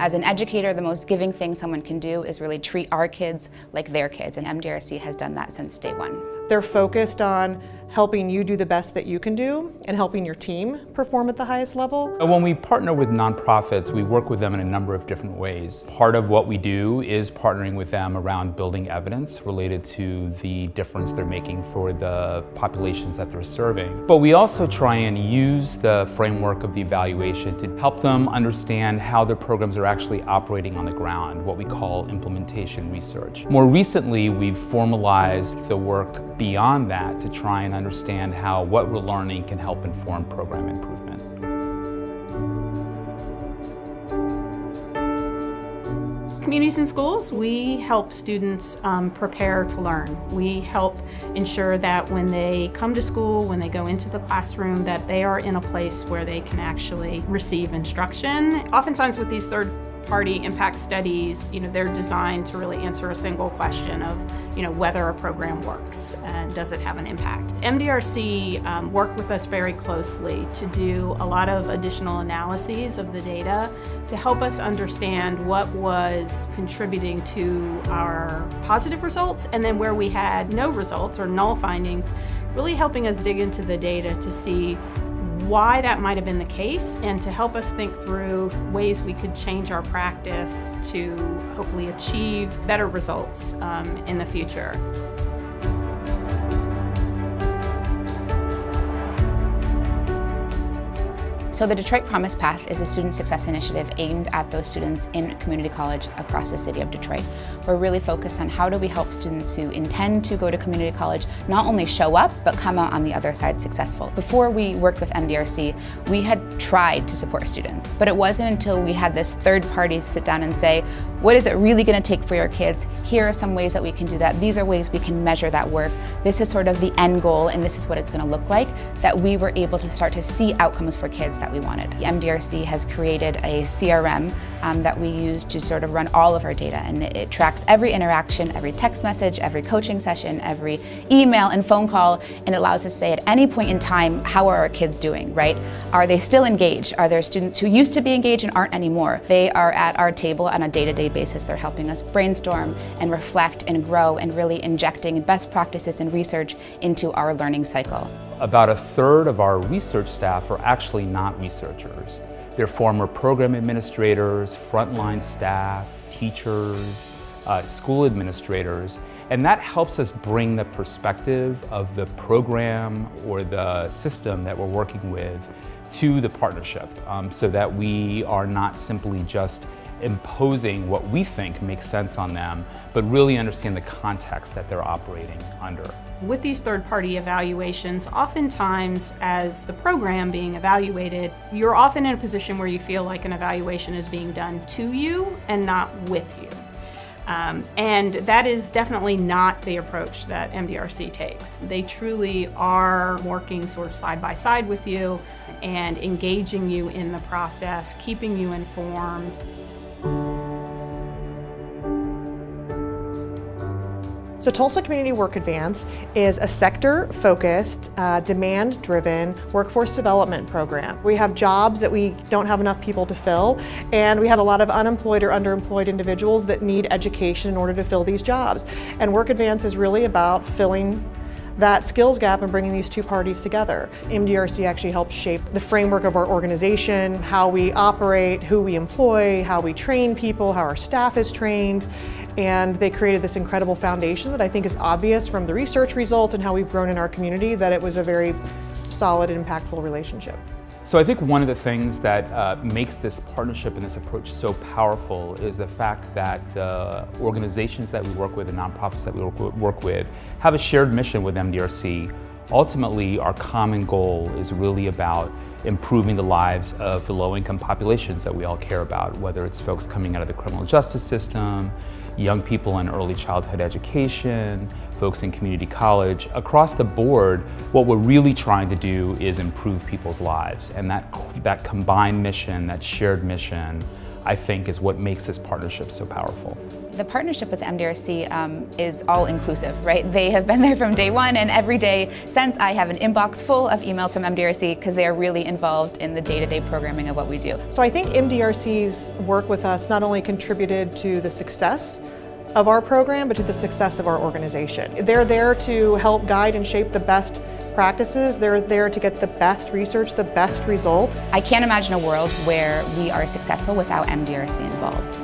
As an educator, the most giving thing someone can do is really treat our kids like their kids, and MDRC has done that since day one. They're focused on helping you do the best that you can do and helping your team perform at the highest level. When we partner with nonprofits, we work with them in a number of different ways. Part of what we do is partnering with them around building evidence related to the difference they're making for the populations that they're serving. But we also try and use the framework of the evaluation to help them understand how their programs are actually operating on the ground, what we call implementation research. More recently, we've formalized the work beyond that to try and understand how what we're learning can help inform program improvement. Communities and Schools, we help students prepare to learn. We help ensure that when they come to school, when they go into the classroom, that they are in a place where they can actually receive instruction. Oftentimes with these third-party impact studies, they're designed to really answer a single question of, whether a program works and does it have an impact. MDRC worked with us very closely to do a lot of additional analyses of the data to help us understand what was contributing to our positive results, and then where we had no results or null findings, really helping us dig into the data to see why that might have been the case, and to help us think through ways we could change our practice to hopefully achieve better results in the future. So the Detroit Promise Path is a student success initiative aimed at those students in community college across the city of Detroit. We're really focused on how do we help students who intend to go to community college not only show up, but come out on the other side successful. Before we worked with MDRC, we had tried to support students, but it wasn't until we had this third party sit down and say, what is it really going to take for your kids? Here are some ways that we can do that. These are ways we can measure that work. This is sort of the end goal, and this is what it's going to look like, that we were able to start to see outcomes for kids that we wanted. MDRC has created a CRM that we use to sort of run all of our data, and it tracks every interaction, every text message, every coaching session, every email and phone call, and it allows us to say at any point in time, how are our kids doing, right? Are they still engaged? Are there students who used to be engaged and aren't anymore? They are at our table on a day-to-day basis. They're helping us brainstorm and reflect and grow and really injecting best practices and research into our learning cycle. About a third of our research staff are actually not researchers. They're former program administrators, frontline staff, teachers, school administrators, and that helps us bring the perspective of the program or the system that we're working with to the partnership, so that we are not simply just imposing what we think makes sense on them, but really understand the context that they're operating under. With these third-party evaluations, oftentimes as the program being evaluated, you're often in a position where you feel like an evaluation is being done to you and not with you. And that is definitely not the approach that MDRC takes. They truly are working sort of side by side with you and engaging you in the process, keeping you informed. So Tulsa Community Work Advance is a sector-focused, demand-driven workforce development program. We have jobs that we don't have enough people to fill, and we have a lot of unemployed or underemployed individuals that need education in order to fill these jobs. And Work Advance is really about filling that skills gap and bringing these two parties together. MDRC actually helps shape the framework of our organization, how we operate, who we employ, how we train people, how our staff is trained. And they created this incredible foundation that I think is obvious from the research results and how we've grown in our community, that it was a very solid and impactful relationship. So I think one of the things that makes this partnership and this approach so powerful is the fact that the organizations that we work with, the nonprofits that we work with, have a shared mission with MDRC. Ultimately, our common goal is really about improving the lives of the low-income populations that we all care about, whether it's folks coming out of the criminal justice system, young people in early childhood education, folks in community college. Across the board, what we're really trying to do is improve people's lives. And that combined mission, that shared mission, I think is what makes this partnership so powerful. The partnership with MDRC is all inclusive, right? They have been there from day one, and every day since I have an inbox full of emails from MDRC because they are really involved in the day-to-day programming of what we do. So I think MDRC's work with us not only contributed to the success of our program, but to the success of our organization. They're there to help guide and shape the best practices. They're there to get the best research, the best results. I can't imagine a world where we are successful without MDRC involved.